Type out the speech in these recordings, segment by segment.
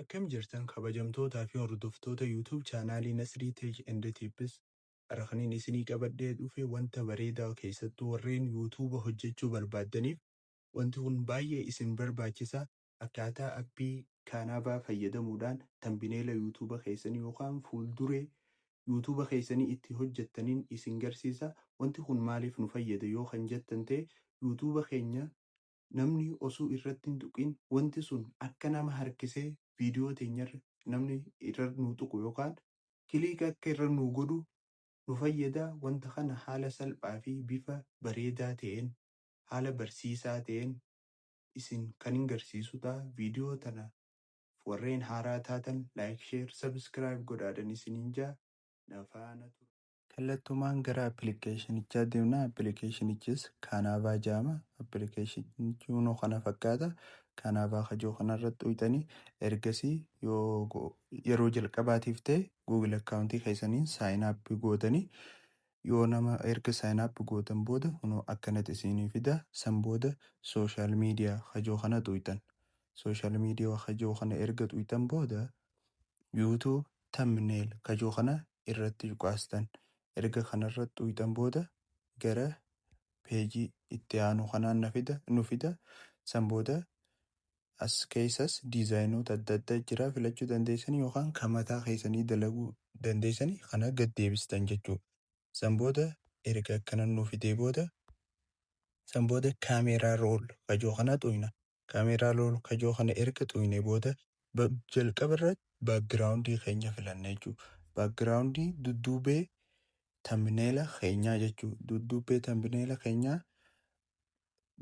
Akkam jirtan kabajamtootaa fi hordoftoota YouTube chaanaalii Nasrii Tech and Tips. Rakniin isinii qabadhee dhufe wanta bareedaa keessattuu warreen YouTube hojjechuu barbaaddaniif wanti kun baay'ee isin barbaachisa. Akkaataa appii Canva fayyadamuudhaan tambineela YouTube keessanii yookaan fuulduree YouTube keessanii itti hojjettaniin isin garsiisa. Wanti kun maaliif nu fayyada yoo kan jettan ta'e YouTube keenya namni osoo irratti hin tuqin wanti sun akka nama harkisee viidiyoo teenyarra namni irra nu tuqu yookaan kiliik akka irra nu godhu nu fayyada. Wanta kana haala salphaa fi bifa bareedaa ta'een haala barsiisaa ta'een isin kan hin garsiisu ta'a. Viidiyoo tana warreen haaraa taatan like, share, subscribe godhaadhan isiniin jaa na faana tura. Kallattumaan gara appilikeeshinichaa deemna. Appilikeeshinichis Canva jedhama. Appilikeeshinichi kunoo kana fakkaata. Canva hajoo kanarratti uytanii ergasii yeroo jalqabaatiif ta'e Google akkaawuntii keessaniin saayin aappii gootanii yoo nama erga saayin aappii gootan booda kunoo akkanatti isinii fida. San booda sooshaal miidiyaa hajoo kana uytan. Sooshaal miidiyaa hajoo kana erga uytan booda YouTube thumbnail hajoo kana irratti cuqaastan. Erga kanarratti uytan booda gara peejii itti aanu kanaan nu fida. San booda as keessas diizaayinoota adda addaa jira filachuu dandeessanii yookaan kan mataa keessanii dalaguu dandeessanii kana gad deebistan jechuudha. San booda erga akkanan nu fidee booda san booda kaameeraa rool hajoo kana xuyna. Kaameeraa rool hajoo kana erga xuyne booda jalqaba irratti baakgiraawundii keenya filanna jechuudha. Baakgiraawundii dudduubee tambineela keenyaa jechuudha. Dudduubee tambineela keenyaa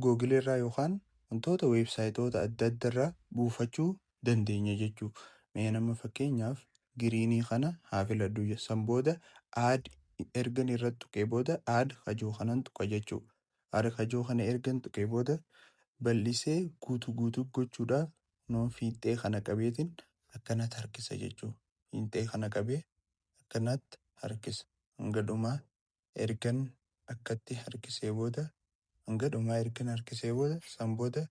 Google irraa yookaan wantoota weebsaayitoota adda addaa irraa buufachuu dandeenya jechuudha. Mee nama fakkeenyaaf giriinii kana haa filadhu. San booda aad ergan irratti tuqee booda aad hajoo kanan tuqa jechuudha. Aad hajoo kana ergan tuqee booda bal'isee guutuu gochuudhaaf noo fiixee kana qabeetiin akkanatti harkisa jechuudha. Fiixee kana qabee akkanatti harkisa. Hanga dhumaa ergan akkatti harkisee booda hanga dhumaa ergan harkisee booda san booda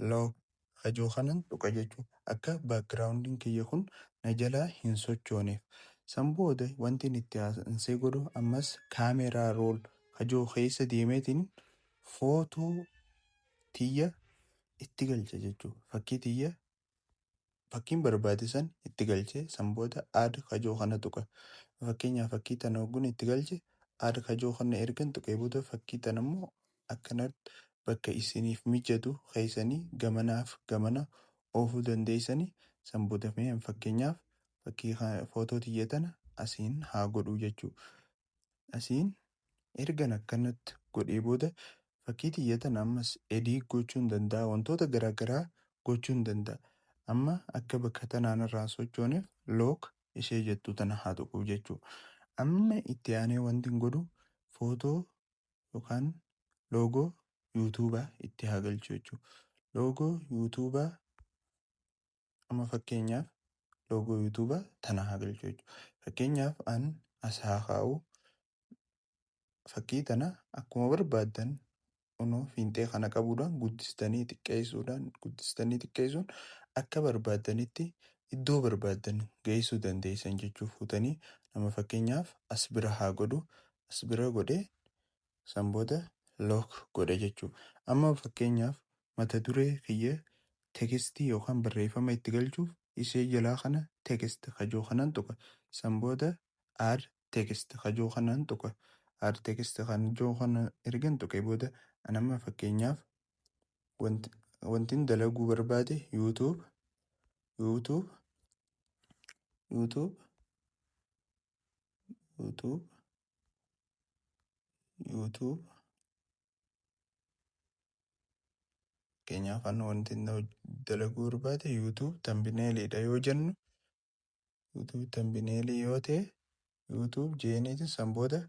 look hajoo kanan tuqa jechuudha. Akka baakgiraawundiin kiyya kun na jalaa hin sochooneef. San booda wanti itti aansee godhu ammas kaameeraa rool hajoo keessa deemeetiin footoo tiyya itti galcha jechuudha. Fakkii tiyya fakkiin barbaade san itti galchee san booda aad hajoo kana tuqa. Fakkeenyaaf fakkii tana ogguun itti galche aad hajoo kana ergan tuqee booda fakkii tana immoo akkanatti bakka isiniif mijatu keessanii gamanaaf gamana oofuu dandeessanii. San booda fakkeenyaaf fakkii footoo tiyya tana asiin haa godhuu jechuudha. Asiin ergan akkanatti godhee booda fakkii tiyya tana ammas edii gochuun danda'a. Wantoota garaagaraa gochuun danda'a. Amma akka bakka tanaan irraa sochooneef look ishee jettu tana haa tuquu jechuudha. Amma itti aanee wanti godhu footoo yookaan loogoo YouTubaa itti haa galchu jechuudha. Loogoo YouTubaa amma fakkeenyaaf loogoo YouTubaa tana haa galchu jechuudha. Fakkeenyaaf an as haa kaa'u fakkii tana akkuma barbaaddan kunoo fiixee kana qabuudhaan guddistanii xiqqeessuun akka barbaaddanitti iddoo barbaaddan geessuu dandeessan jechuudha. Fuutanii nama fakkeenyaaf as bira haa godhu. As bira godhee san booda look godha jechuudha. Amma fakkeenyaaf mata duree kiyya tekstii yookaan barreeffama itti galchuuf ishee jalaa kana tekst hajoo kanan tuqa. San booda aad tekst hajoo kanan tuqa. Aad tekst hajoo kana ergan tuqee booda anamma fakkeenyaaf wantin dalaguu barbaade YouTube fakkeenyaaf wantin dalaguu barbaade YouTube tambineelidha yoo jennu YouTube tambineelii yoo ta'e YouTube jeeneeti san booda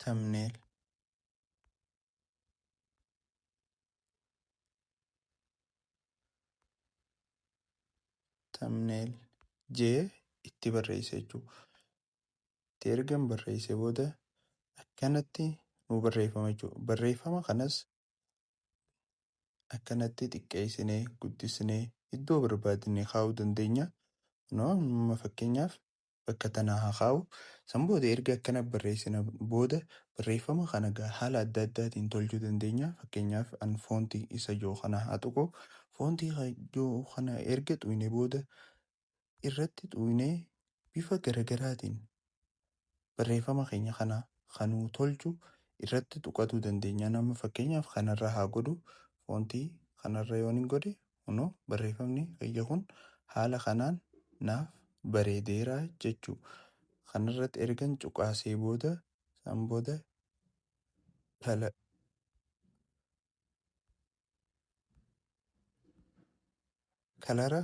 thumbnail jee itti barreessa jechuudha. Itti ergan barreesse booda akkanatti nu barreeffama jechuudha. Barreeffama kanas akkanatti xiqqeessinee guddisnee iddoo barbaadne kaa'uu dandeenya. Amma fakkeenyaaf bakka tanaa haa kaa'u. San booda erga akkana barreessina booda barreeffama kana haala adda addaatiin tolchuu dandeenya. Fakkeenyaaf an foontii isa jiru kana haa tuqu. Foontii jiru kana erga tuqne booda irratti tuqnee bifa garagaraatiin barreeffama keenya kana kanuu tolchu irratti tuqatuu dandeenya. Nama fakkeenyaaf kanarra haa godhu. Foontii kanarra yoon hin godhe barreeffamni kiyya kun haala kanaan naaf bareedeera jechuudha. Kanarratti ergan cuqaasee booda san booda kalara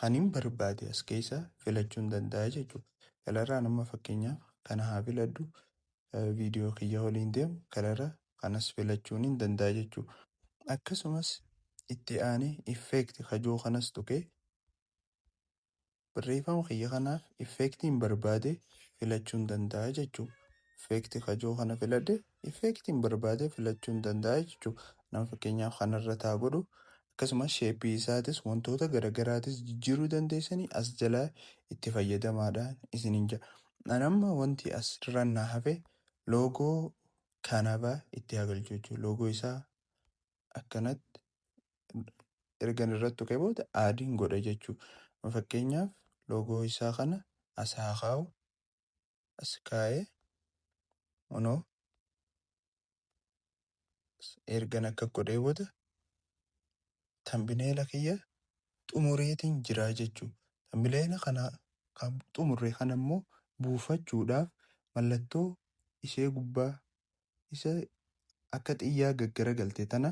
kanin barbaade as keessa filachuun danda'a jechuudha. Kalarraa nama fakkeenyaaf kana haa filadhu. Viidiyoo kiyya waliin deemu kalara kanas filachuun hin danda'a jechuudha. Akkasumas itti aanee effeekti kajoo kanas tuqee barreeffama kiyya kanaaf effeektiin barbaade filachuun danda'a jechuudha. Effeekti kajoo kana filadhe effeektiin barbaade filachuun danda'a jechuudha. Nama fakkeenyaaf kanarra taa godhu akkasumas sheeppii isaatis wantoota garagaraatis jijjiiruu dandeessanii as jalaa itti fayyadamaadhaan isiniin jira. Amma wanti as irraan hafe loogoo kanaafaa itti hagalchuu jechuudha. Loogoo isaa akkanatti ergan irratti tuqee booda aadiin godha jechuudha. Fakkeenyaaf loogoo isaa kana as haa kaa'u. As kaa'ee ergan akka godhee booda tambineela kiyya xumureetiin jira jechuudha. Tambineela kana kan xumurre kana immoo buufachuudhaaf mallattoo ishee gubbaa isa akka xiyyaa gaggaraagalte tana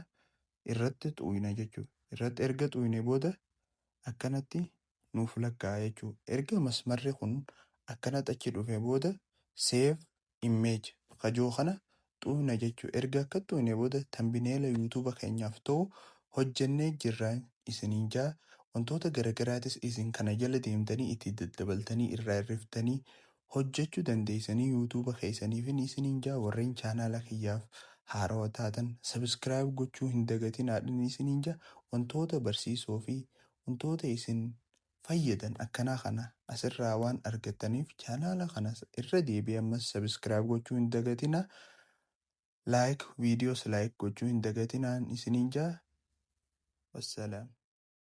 irratti tuqna jechuudha. Irratti erga tuqne booda akkanatti nuuf lakkaa'a jechuudha. Erga masmarri kun akkanatti achi dhufe booda save image kajoo kana tuqna jechuudha. Erga akka tuqne booda tambineela yuutuuba keenyaaf ta'u hojjennee jirra isiniin jaa. Wantoota garagaraatis isin kana jala deemtanii itti daddabaltanii irraa hirriftanii hojjechuu dandeessanii yuutuuba keessaniif isiniin jaa. Warreen chaanaala kiyyaaf haarawaa taatan sabiskiraayib gochuu hin dagatinaa isiniin jaa. Wantoota barsiisoo fi wantoota isin fayyadan akkanaa kana asirraa waan argattaniif chaanaala kana irra deebi'ee ammas sabiskiraayib gochuu hin dagatinaa. Viidiyoos laayik gochuu hin dagatinaa isiniin jaa. Wassalaam.